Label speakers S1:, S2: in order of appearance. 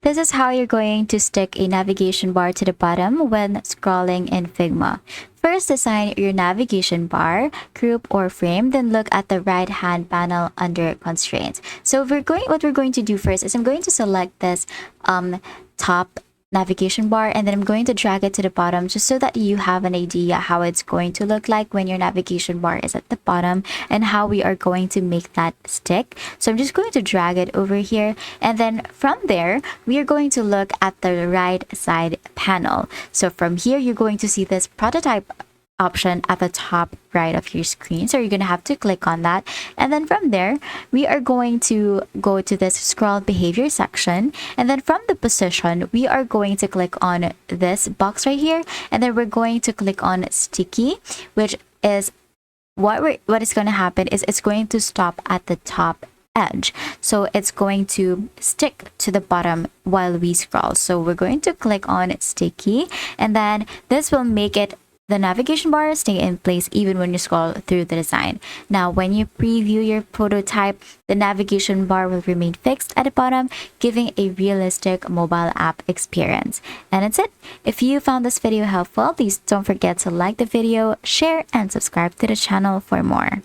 S1: This is how you're going to stick a navigation bar to the bottom when scrolling in Figma. First, design your navigation bar, group or frame, then look at the right-hand panel under constraints. So what we're going to do first is I'm going to select this top navigation bar, and then I'm going to drag it to the bottom just so that you have an idea how it's going to look like when your navigation bar is at the bottom and how we are going to make that stick. So I'm just going to drag it over here, and then from there we are going to look at the right side panel. So from here you're going to see this prototype option at the top right of your screen, so you're gonna have to click on that, and then from there we are going to go to this scroll behavior section, and then from the position we are going to click on this box right here, and then we're going to click on sticky, which is what is going to happen is it's going to stop at the top edge, so it's going to stick to the bottom while we scroll. So we're going to click on sticky, and then this will make it the navigation bar stay in place even when you scroll through the design. Now, when you preview your prototype, the navigation bar will remain fixed at the bottom, giving a realistic mobile app experience. And that's it. If you found this video helpful, please don't forget to like the video, share, and subscribe to the channel for more.